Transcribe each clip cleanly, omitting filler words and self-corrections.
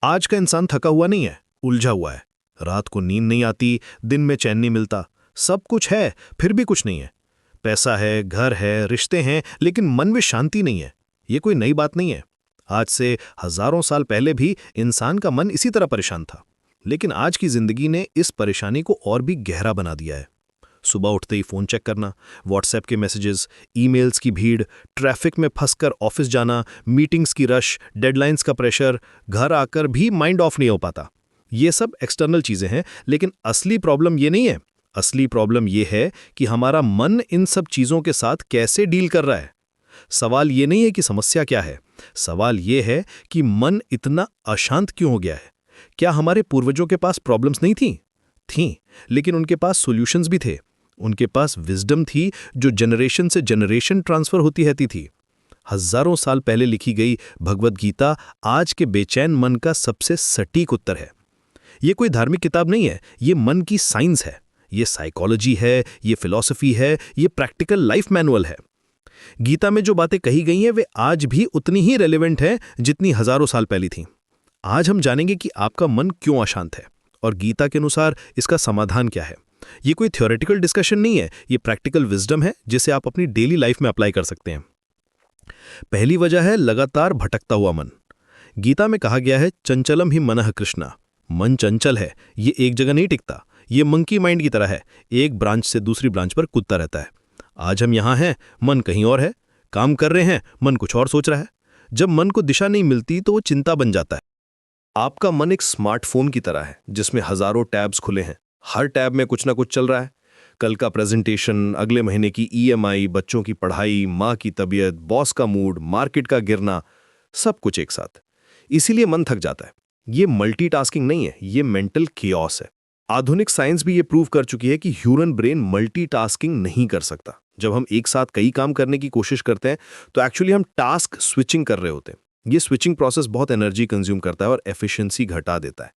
आज का इंसान थका हुआ नहीं है, उलझा हुआ है। रात को नींद नहीं आती, दिन में चैन नहीं मिलता। सब कुछ है, फिर भी कुछ नहीं है। पैसा है, घर है, रिश्ते हैं, लेकिन मन में शांति नहीं है। ये कोई नई बात नहीं है। आज से हजारों साल पहले भी इंसान का मन इसी तरह परेशान था। लेकिन आज की जिंदगी ने इस परेशानी को और भी गहरा बना दिया है। सुबह उठते ही फोन चेक करना, व्हाट्सएप के मैसेजेस, ईमेल्स की भीड़, ट्रैफिक में फंसकर ऑफिस जाना, मीटिंग्स की रश, डेडलाइंस का प्रेशर, घर आकर भी माइंड ऑफ नहीं हो पाता। ये सब एक्सटर्नल चीजें हैं, लेकिन असली प्रॉब्लम ये नहीं है। असली प्रॉब्लम ये है कि हमारा मन इन सब चीजों के साथ कैसे डील कर रहा है। सवाल ये नहीं है कि समस्या क्या है, सवाल ये है कि मन इतना अशांत क्यों हो गया है। क्या हमारे पूर्वजों के पास प्रॉब्लम्स नहीं थीं, लेकिन उनके पास सॉल्यूशंस भी थे। उनके पास विजडम थी जो जनरेशन से जनरेशन ट्रांसफर होती रहती थी। हजारों साल पहले लिखी गई भगवद गीता आज के बेचैन मन का सबसे सटीक उत्तर है। ये कोई धार्मिक किताब नहीं है, ये मन की साइंस है, ये साइकोलॉजी है, ये फिलॉसफी है, ये प्रैक्टिकल लाइफ मैनुअल है। गीता में जो बातें कही गई हैं वे आज भी उतनी ही रेलेवेंट हैं जितनी हजारों साल पहले थीं। आज हम जानेंगे कि आपका मन क्यों अशांत है और गीता के अनुसार इसका समाधान क्या है। ये कोई थ्योरेटिकल डिस्कशन नहीं है, ये प्रैक्टिकल विजडम है जिसे आप अपनी डेली लाइफ में अप्लाई कर सकते हैं। पहली वजह है लगातार भटकता हुआ मन। गीता में कहा गया है, चंचलम ही मनः कृष्णा। मन चंचल है, ये एक जगह नहीं टिकता। ये मंकी माइंड की तरह है, एक ब्रांच से दूसरी ब्रांच पर कूदता रहता है। आज हम यहां हैं, मन कहीं और है। काम कर रहे हैं, मन कुछ और सोच रहा है। जब मन को दिशा नहीं मिलती तो वो चिंता बन जाता है। आपका मन एक स्मार्टफोन की तरह है जिसमें हजारों टैब्स खुले हैं। हर टैब में कुछ ना कुछ चल रहा है। कल का प्रेजेंटेशन, अगले महीने की ईएमआई, बच्चों की पढ़ाई, माँ की तबीयत, बॉस का मूड, मार्केट का गिरना, सब कुछ एक साथ। इसीलिए मन थक जाता है। ये मल्टीटास्किंग नहीं है, ये मेंटल कियोस है। आधुनिक साइंस भी ये प्रूव कर चुकी है कि ह्यूमन ब्रेन मल्टीटास्किंग नहीं कर सकता। जब हम एक साथ कई काम करने की कोशिश करते हैं तो एक्चुअली हम टास्क स्विचिंग कर रहे होते हैं। ये स्विचिंग प्रोसेस बहुत एनर्जी कंज्यूम करता है और एफिशिएंसी घटा देता है।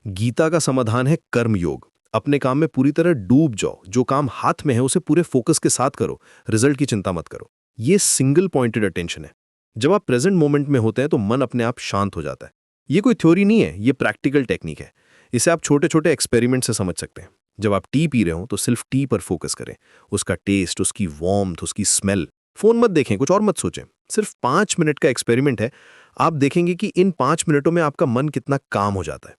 गीता का समाधान है कर्म योग। अपने काम में पूरी तरह डूब जाओ। जो काम हाथ में है उसे पूरे फोकस के साथ करो, रिजल्ट की चिंता मत करो। ये सिंगल पॉइंटेड अटेंशन है। जब आप प्रेजेंट मोमेंट में होते हैं तो मन अपने आप शांत हो जाता है। ये कोई थ्योरी नहीं है, ये प्रैक्टिकल टेक्निक है। इसे आप छोटे छोटे एक्सपेरिमेंट से समझ सकते हैं। जब आप टी पी रहे हो तो सिर्फ टी पर फोकस करें, उसका टेस्ट, उसकी वार्मथ, उसकी स्मेल। फोन मत देखें, कुछ और मत सोचें। सिर्फ 5 मिनट का एक्सपेरिमेंट है। आप देखेंगे कि इन 5 मिनटों में आपका मन कितना काम हो जाता है।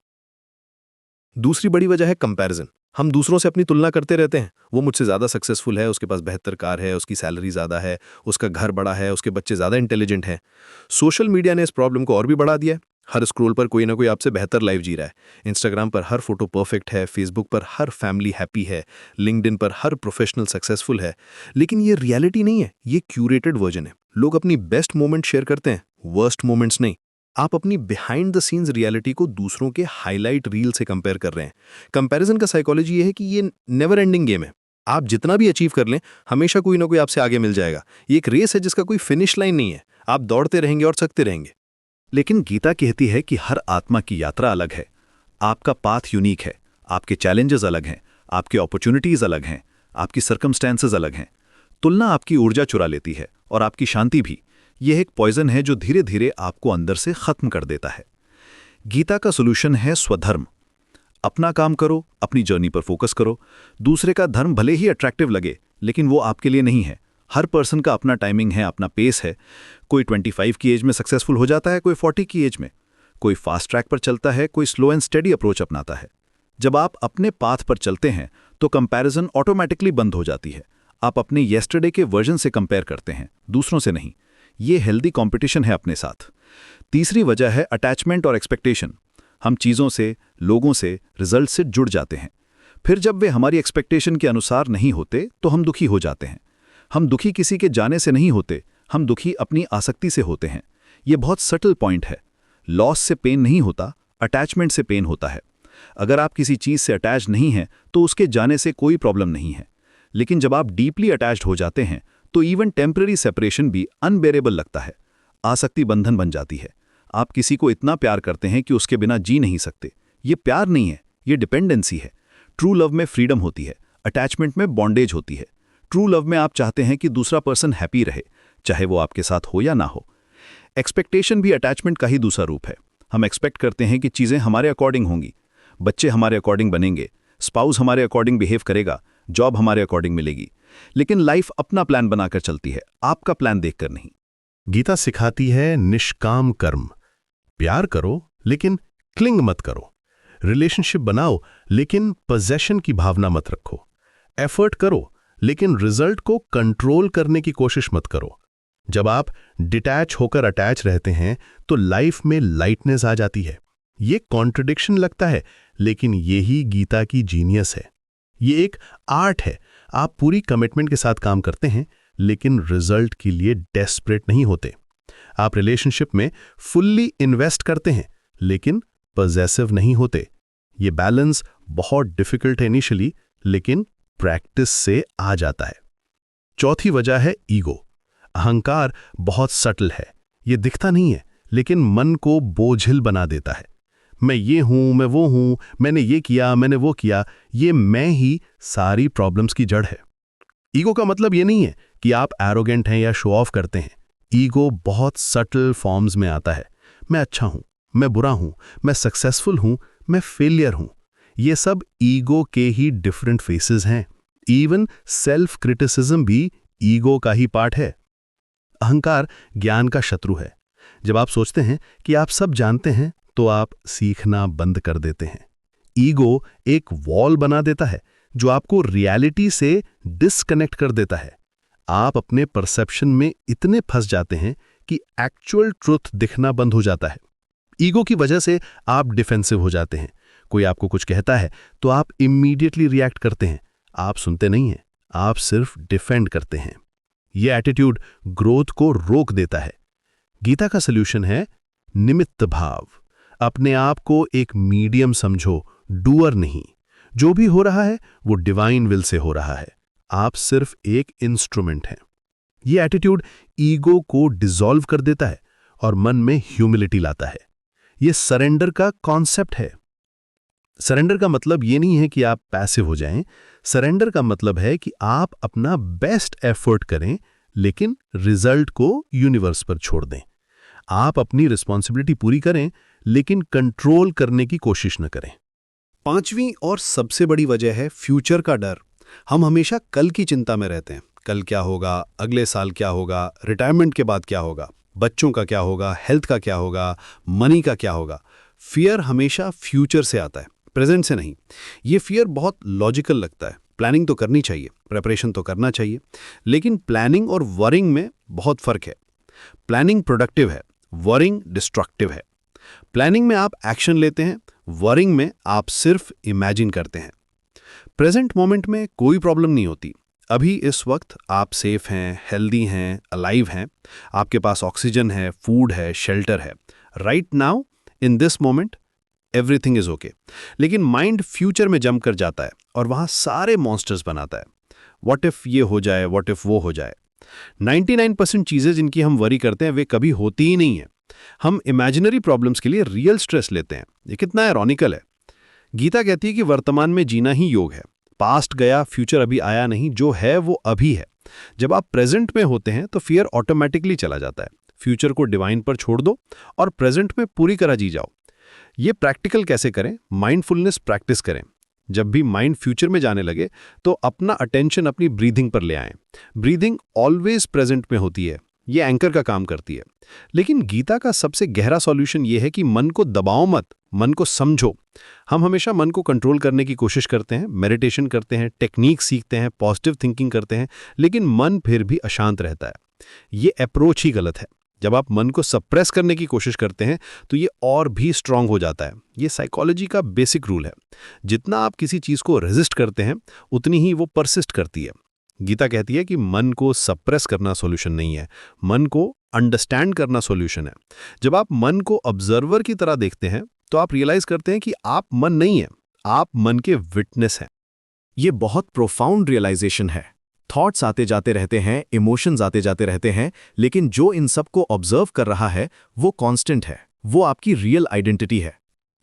दूसरी बड़ी वजह है कंपैरिजन। हम दूसरों से अपनी तुलना करते रहते हैं। वो मुझसे ज़्यादा सक्सेसफुल है, उसके पास बेहतर कार है, उसकी सैलरी ज़्यादा है, उसका घर बड़ा है, उसके बच्चे ज़्यादा इंटेलिजेंट हैं। सोशल मीडिया ने इस प्रॉब्लम को और भी बढ़ा दिया है। हर स्क्रोल पर कोई ना कोई आपसे बेहतर लाइफ जी रहा है। इंस्टाग्राम पर हर फोटो परफेक्ट है, फेसबुक पर हर फैमिली हैप्पी है, लिंक्डइन पर हर प्रोफेशनल सक्सेसफुल है। लेकिन ये रियलिटी नहीं है, ये क्यूरेटेड वर्जन है। लोग अपनी बेस्ट मोमेंट शेयर करते हैं, वर्स्ट मोमेंट्स नहीं। आप अपनी बिहाइंड द सीन्स रियलिटी को दूसरों के हाईलाइट रील से कंपेयर कर रहे हैं। कंपैरिजन का साइकोलॉजी ये है कि ये नेवर एंडिंग गेम है। आप जितना भी अचीव कर लें, हमेशा कोई ना कोई आपसे आगे मिल जाएगा। ये एक रेस है जिसका कोई फिनिश लाइन नहीं है। आप दौड़ते रहेंगे और थकते रहेंगे। लेकिन गीता कहती है कि हर आत्मा की यात्रा अलग है। आपका पाथ यूनिक है, आपके चैलेंजेस अलग हैं, आपके अपॉर्चुनिटीज अलग हैं, आपकी सर्कमस्टेंसेस अलग हैं। तुलना आपकी ऊर्जा चुरा लेती है और आपकी शांति भी। यह एक पॉइजन है जो धीरे धीरे आपको अंदर से खत्म कर देता है। गीता का सोल्यूशन है स्वधर्म। अपना काम करो, अपनी जर्नी पर फोकस करो। दूसरे का धर्म भले ही अट्रैक्टिव लगे, लेकिन वो आपके लिए नहीं है। हर पर्सन का अपना टाइमिंग है, अपना पेस है। कोई 25 की एज में सक्सेसफुल हो जाता है, कोई 40 की एज में। कोई फास्ट ट्रैक पर चलता है, कोई स्लो एंड स्टेडी अप्रोच अपनाता है। जब आप अपने पाथ पर चलते हैं तो कंपैरिजन ऑटोमेटिकली बंद हो जाती है। आप अपने येस्टरडे के वर्जन से कंपेयर करते हैं, दूसरों से नहीं। ये हेल्दी कंपटीशन है अपने साथ। तीसरी वजह है अटैचमेंट और एक्सपेक्टेशन। हम चीज़ों से, लोगों से, रिजल्ट से जुड़ जाते हैं। फिर जब वे हमारी एक्सपेक्टेशन के अनुसार नहीं होते तो हम दुखी हो जाते हैं। हम दुखी किसी के जाने से नहीं होते, हम दुखी अपनी आसक्ति से होते हैं। ये बहुत सटल पॉइंट है। लॉस से पेन नहीं होता, अटैचमेंट से पेन होता है। अगर आप किसी चीज़ से अटैच नहीं हैं तो उसके जाने से कोई प्रॉब्लम नहीं है। लेकिन जब आप डीपली अटैच्ड हो जाते हैं तो इवन टेम्पररी सेपरेशन भी अनबेरेबल लगता है। आसक्ति बंधन बन जाती है। आप किसी को इतना प्यार करते हैं कि उसके बिना जी नहीं सकते। ये प्यार नहीं है, ये डिपेंडेंसी है। ट्रू लव में फ्रीडम होती है, अटैचमेंट में बॉन्डेज होती है। ट्रू लव में आप चाहते हैं कि दूसरा पर्सन हैप्पी रहे, चाहे वो आपके साथ हो या ना हो। एक्सपेक्टेशन भी अटैचमेंट का ही दूसरा रूप है। हम एक्सपेक्ट करते हैं कि चीज़ें हमारे अकॉर्डिंग होंगी, बच्चे हमारे अकॉर्डिंग बनेंगे, स्पाउस हमारे अकॉर्डिंग बिहेव करेगा, जॉब हमारे अकॉर्डिंग मिलेगी। लेकिन लाइफ अपना प्लान बनाकर चलती है, आपका प्लान देखकर नहीं। गीता सिखाती है निष्काम कर्म। प्यार करो लेकिन क्लिंग मत करो। रिलेशनशिप बनाओ लेकिन पोजेशन की भावना मत रखो। एफर्ट करो लेकिन रिजल्ट को कंट्रोल करने की कोशिश मत करो। जब आप डिटैच होकर अटैच रहते हैं तो लाइफ में लाइटनेस आ जाती है। ये कॉन्ट्रडिक्शन लगता है, लेकिन यही गीता की जीनियस है। ये एक आर्ट है। आप पूरी कमिटमेंट के साथ काम करते हैं, लेकिन रिजल्ट के लिए डेस्परेट नहीं होते। आप रिलेशनशिप में फुल्ली इन्वेस्ट करते हैं, लेकिन पॉजेसिव नहीं होते। ये बैलेंस बहुत डिफिकल्ट है इनिशियली, लेकिन प्रैक्टिस से आ जाता है। चौथी वजह है ईगो। अहंकार बहुत सटल है। ये दिखता नहीं है, लेकिन मन को बोझिल बना देता है। मैं ये हूं, मैं वो हूं, मैंने ये किया, मैंने वो किया। ये मैं ही सारी प्रॉब्लम्स की जड़ है। ईगो का मतलब ये नहीं है कि आप एरोगेंट हैं या शो ऑफ करते हैं। ईगो बहुत सटल फॉर्म्स में आता है। मैं अच्छा हूं, मैं बुरा हूं, मैं सक्सेसफुल हूं, मैं फेलियर हूं। ये सब ईगो के ही डिफरेंट फेसेस हैं। इवन सेल्फ क्रिटिसिज्म भी ईगो का ही पार्ट है। अहंकार ज्ञान का शत्रु है। जब आप सोचते हैं कि आप सब जानते हैं, तो आप सीखना बंद कर देते हैं। ईगो एक वॉल बना देता है जो आपको रियलिटी से डिस्कनेक्ट कर देता है। आप अपने परसेप्शन में इतने फंस जाते हैं कि एक्चुअल ट्रुथ दिखना बंद हो जाता है। ईगो की वजह से आप डिफेंसिव हो जाते हैं। कोई आपको कुछ कहता है तो आप इमीडिएटली रिएक्ट करते हैं। आप सुनते नहीं हैं, आप सिर्फ डिफेंड करते हैं। यह एटीट्यूड ग्रोथ को रोक देता है। गीता का सल्यूशन है निमित्त भाव। अपने आप को एक मीडियम समझो, डूअर नहीं। जो भी हो रहा है वो डिवाइन विल से हो रहा है। आप सिर्फ एक इंस्ट्रूमेंट हैं। यह एटीट्यूड ईगो को डिसॉल्व कर देता है और मन में ह्यूमिलिटी लाता है। यह सरेंडर का कॉन्सेप्ट है। सरेंडर का मतलब ये नहीं है कि आप पैसिव हो जाएं। सरेंडर का मतलब है कि आप अपना बेस्ट एफर्ट करें, लेकिन रिजल्ट को यूनिवर्स पर छोड़ दें। आप अपनी रिस्पॉन्सिबिलिटी पूरी करें, लेकिन कंट्रोल करने की कोशिश न करें। पांचवी और सबसे बड़ी वजह है फ्यूचर का डर। हम हमेशा कल की चिंता में रहते हैं। कल क्या होगा, अगले साल क्या होगा, रिटायरमेंट के बाद क्या होगा, बच्चों का क्या होगा, हेल्थ का क्या होगा, मनी का क्या होगा। फियर हमेशा फ्यूचर से आता है, प्रेजेंट से नहीं। ये फियर बहुत लॉजिकल लगता है। प्लानिंग तो करनी चाहिए, प्रिपरेशन तो करना चाहिए, लेकिन प्लानिंग और वरिंग में बहुत फर्क है। प्लानिंग प्रोडक्टिव है, वरिंग डिस्ट्रक्टिव है। प्लानिंग में आप एक्शन लेते हैं, वरिंग में आप सिर्फ इमेजिन करते हैं। प्रेजेंट मोमेंट में कोई प्रॉब्लम नहीं होती। अभी इस वक्त आप सेफ हैं, हेल्दी हैं, अलाइव हैं, आपके पास ऑक्सीजन है, फूड है, शेल्टर है। Right now in this moment everything is okay. लेकिन माइंड फ्यूचर में जंप कर जाता है और वहां सारे मॉन्स्टर्स बनाता है। व्हाट इफ ये हो जाए, व्हाट इफ वो हो जाए। 99% चीजें जिनकी हम वरी करते हैं वे कभी होती ही नहीं है। हम इमेजिनरी प्रॉब्लम्स के लिए रियल स्ट्रेस लेते हैं। ये कितना आयरॉनिकल है। गीता कहती है कि वर्तमान में जीना ही योग है। पास्ट गया, फ्यूचर अभी आया नहीं, जो है वो अभी है। जब आप प्रेजेंट में होते हैं तो फियर ऑटोमेटिकली चला जाता है। फ्यूचर को डिवाइन पर छोड़ दो और प्रेजेंट में पूरी तरह जी जाओ। ये प्रैक्टिकल कैसे करें? माइंडफुलनेस प्रैक्टिस करें। जब भी माइंड फ्यूचर में जाने लगे तो अपना अटेंशन अपनी ब्रीदिंग पर ले आएं। ब्रीदिंग ऑलवेज प्रेजेंट में होती है, ये एंकर का काम करती है। लेकिन गीता का सबसे गहरा सॉल्यूशन ये है कि मन को दबाओ मत, मन को समझो। हम हमेशा मन को कंट्रोल करने की कोशिश करते हैं, मेडिटेशन करते हैं, टेक्निक सीखते हैं, पॉजिटिव थिंकिंग करते हैं, लेकिन मन फिर भी अशांत रहता है। ये अप्रोच ही गलत है। जब आप मन को सप्रेस करने की कोशिश करते हैं तो ये और भी स्ट्रांग हो जाता है। ये साइकोलॉजी का बेसिक रूल है। जितना आप किसी चीज को रेजिस्ट करते हैं उतनी ही वो परसिस्ट करती है। गीता कहती है कि मन को सप्रेस करना सॉल्यूशन नहीं है, मन को अंडरस्टैंड करना सॉल्यूशन है। जब आप मन को ऑब्जर्वर की तरह देखते हैं तो आप रियलाइज करते हैं कि आप मन नहीं है, आप मन के विटनेस हैं। ये बहुत प्रोफाउंड रियलाइजेशन है। थॉट्स आते जाते रहते हैं, इमोशंस आते जाते रहते हैं, लेकिन जो इन सब को ऑब्जर्व कर रहा है वो कांस्टेंट है, वो आपकी रियल आइडेंटिटी है।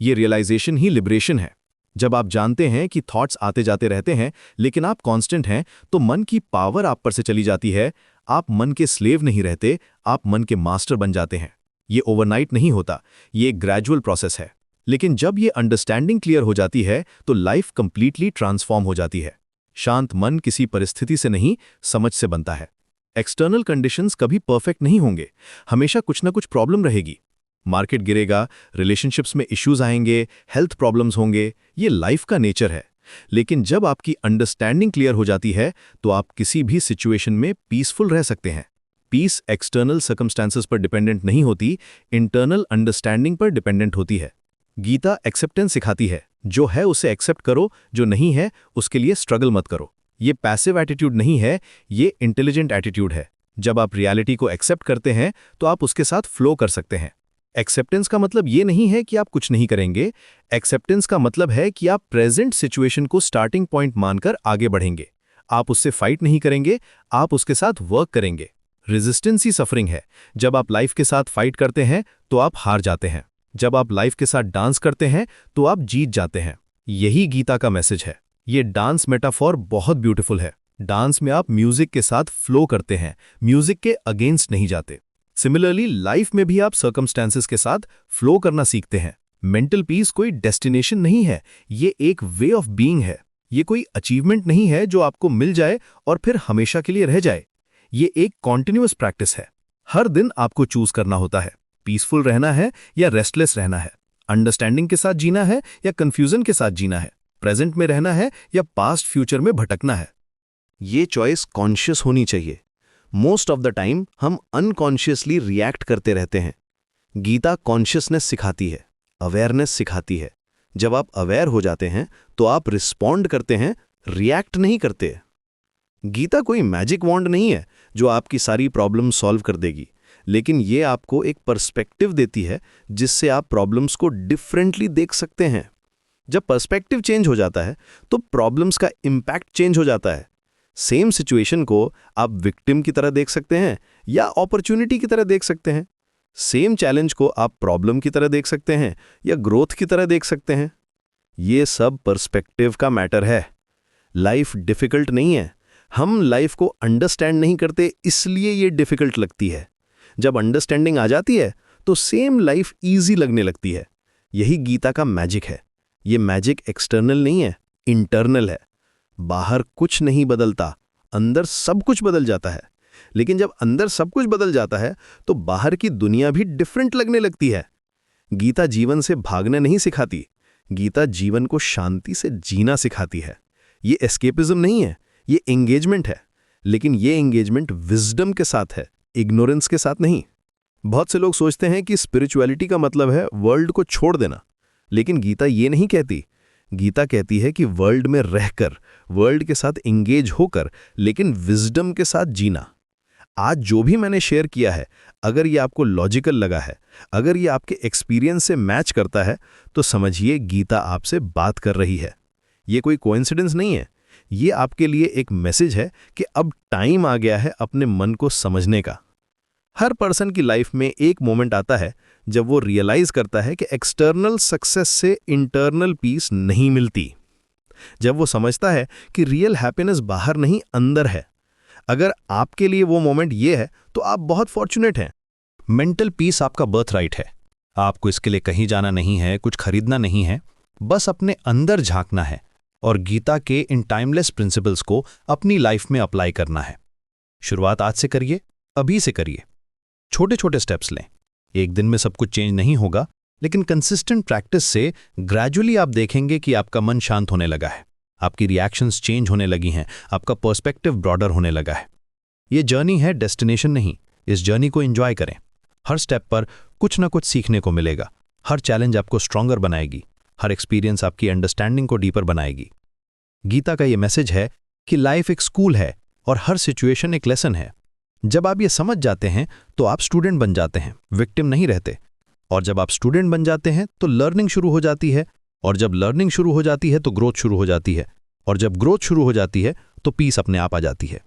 ये रियलाइजेशन ही लिबरेशन है। जब आप जानते हैं कि थॉट्स आते जाते रहते हैं लेकिन आप कांस्टेंट हैं, तो मन की पावर आप पर से चली जाती है। आप मन के स्लेव नहीं रहते, आप मन के मास्टर बन जाते हैं। ये ओवरनाइट नहीं होता, ये एक ग्रेजुअल प्रोसेस है। लेकिन जब ये अंडरस्टैंडिंग क्लियर हो जाती है तो लाइफ कंप्लीटली ट्रांसफॉर्म हो जाती है। शांत मन किसी परिस्थिति से नहीं, समझ से बनता है। एक्सटर्नल कंडीशंस कभी परफेक्ट नहीं होंगे, हमेशा कुछ ना कुछ प्रॉब्लम रहेगी। मार्केट गिरेगा, रिलेशनशिप्स में इश्यूज आएंगे, हेल्थ प्रॉब्लम्स होंगे, ये लाइफ का नेचर है। लेकिन जब आपकी अंडरस्टैंडिंग क्लियर हो जाती है तो आप किसी भी सिचुएशन में पीसफुल रह सकते हैं। पीस एक्सटर्नल सर्कमस्टेंसेस पर डिपेंडेंट नहीं होती, इंटरनल अंडरस्टैंडिंग पर डिपेंडेंट होती है। गीता एक्सेप्टेंस सिखाती है, जो है उसे एक्सेप्ट करो, जो नहीं है उसके लिए स्ट्रगल मत करो। ये पैसिव एटीट्यूड नहीं है, ये इंटेलिजेंट एटीट्यूड है। जब आप रियलिटी को एक्सेप्ट करते हैं तो आप उसके साथ फ्लो कर सकते हैं। एक्सेप्टेंस का मतलब ये नहीं है कि आप कुछ नहीं करेंगे, एक्सेप्टेंस का मतलब है कि आप प्रेजेंट सिचुएशन को स्टार्टिंग पॉइंट मानकर आगे बढ़ेंगे। आप उससे फाइट नहीं करेंगे, आप उसके साथ वर्क करेंगे। रेजिस्टेंस ही सफरिंग है। जब आप लाइफ के साथ फाइट करते हैं तो आप हार जाते हैं, जब आप लाइफ के साथ डांस करते हैं तो आप जीत जाते हैं। यही गीता का मैसेज है। ये डांस मेटाफॉर बहुत ब्यूटीफुल है। डांस में आप म्यूजिक के साथ फ्लो करते हैं, म्यूजिक के अगेंस्ट नहीं जाते। सिमिलरली लाइफ में भी आप सर्कमस्टेंसेस के साथ फ्लो करना सीखते हैं। मेंटल पीस कोई डेस्टिनेशन नहीं है, ये एक वे ऑफ बीइंग है। ये कोई अचीवमेंट नहीं है जो आपको मिल जाए और फिर हमेशा के लिए रह जाए। ये एक कॉन्टिन्यूअस प्रैक्टिस है। हर दिन आपको चूज करना होता है, पीसफुल रहना है या रेस्टलेस रहना है, अंडरस्टैंडिंग के साथ जीना है या कंफ्यूजन के साथ जीना है, प्रेजेंट में रहना है या पास्ट फ्यूचर में भटकना है। ये चॉइस कॉन्शियस होनी चाहिए। मोस्ट ऑफ द टाइम हम अनकॉन्शियसली रिएक्ट करते रहते हैं। गीता कॉन्शियसनेस सिखाती है, अवेयरनेस सिखाती है। जब आप अवेयर हो जाते हैं तो आप रिस्पॉन्ड करते हैं, रिएक्ट नहीं करते। गीता कोई मैजिक वॉन्ड नहीं है जो आपकी सारी प्रॉब्लम सॉल्व कर देगी, लेकिन ये आपको एक पर्सपेक्टिव देती है जिससे आप प्रॉब्लम्स को डिफरेंटली देख सकते हैं। जब पर्सपेक्टिव चेंज हो जाता है तो प्रॉब्लम्स का इम्पैक्ट चेंज हो जाता है। सेम सिचुएशन को आप विक्टिम की तरह देख सकते हैं या अपॉर्चुनिटी की तरह देख सकते हैं। सेम चैलेंज को आप प्रॉब्लम की तरह देख सकते हैं या ग्रोथ की तरह देख सकते हैं। ये सब पर्सपेक्टिव का मैटर है। लाइफ डिफिकल्ट नहीं है, हम लाइफ को अंडरस्टैंड नहीं करते, इसलिए ये डिफिकल्ट लगती है। जब अंडरस्टैंडिंग आ जाती है तो सेम लाइफ ईजी लगने लगती है। यही गीता का मैजिक है। ये मैजिक एक्सटर्नल नहीं है, इंटरनल है। बाहर कुछ नहीं बदलता, अंदर सब कुछ बदल जाता है। लेकिन जब अंदर सब कुछ बदल जाता है तो बाहर की दुनिया भी डिफरेंट लगने लगती है। गीता जीवन से भागना नहीं सिखाती, गीता जीवन को शांति से जीना सिखाती है। ये एस्केपिज्म नहीं है, ये एंगेजमेंट है। लेकिन ये एंगेजमेंट विजडम के साथ है, इग्नोरेंस के साथ नहीं। बहुत से लोग सोचते हैं कि स्पिरिचुअलिटी का मतलब है वर्ल्ड को छोड़ देना, लेकिन गीता ये नहीं कहती। गीता कहती है कि वर्ल्ड में रहकर, वर्ल्ड के साथ एंगेज होकर, लेकिन विजडम के साथ जीना। आज जो भी मैंने शेयर किया है, अगर ये आपको लॉजिकल लगा है, अगर ये आपके एक्सपीरियंस से मैच करता है, तो समझिए गीता आपसे बात कर रही है। ये कोई कोइंसिडेंस नहीं है, ये आपके लिए एक मैसेज है कि अब टाइम आ गया है अपने मन को समझने का। हर पर्सन की लाइफ में एक मोमेंट आता है जब वो रियलाइज करता है कि एक्सटर्नल सक्सेस से इंटरनल पीस नहीं मिलती। जब वो समझता है कि रियल हैप्पीनेस बाहर नहीं, अंदर है। अगर आपके लिए वो मोमेंट ये है तो आप बहुत फॉर्चुनेट हैं। मेंटल पीस आपका बर्थ राइट है। आपको इसके लिए कहीं जाना नहीं है, कुछ खरीदना नहीं है, बस अपने अंदर झांकना है और गीता के इन टाइमलेस प्रिंसिपल्स को अपनी लाइफ में अप्लाई करना है। शुरुआत आज से करिए, अभी से करिए। छोटे छोटे स्टेप्स लें। एक दिन में सब कुछ चेंज नहीं होगा, लेकिन कंसिस्टेंट प्रैक्टिस से ग्रेजुअली आप देखेंगे कि आपका मन शांत होने लगा है, आपकी रिएक्शंस चेंज होने लगी हैं, आपका पर्सपेक्टिव ब्रॉडर होने लगा है। ये जर्नी है, डेस्टिनेशन नहीं। इस जर्नी को एंजॉय करें। हर स्टेप पर कुछ ना कुछ सीखने को मिलेगा। हर चैलेंज आपको स्ट्रॉन्गर बनाएगी, हर एक्सपीरियंस आपकी अंडरस्टैंडिंग को डीपर बनाएगी। गीता का ये मैसेज है कि लाइफ एक स्कूल है और हर सिचुएशन एक लेसन है। जब आप ये समझ जाते हैं तो आप स्टूडेंट बन जाते हैं, विक्टिम नहीं रहते। और जब आप स्टूडेंट बन जाते हैं तो लर्निंग शुरू हो जाती है, और जब लर्निंग शुरू हो जाती है तो ग्रोथ शुरू हो जाती है, और जब ग्रोथ शुरू हो जाती है तो पीस अपने आप आ जाती है।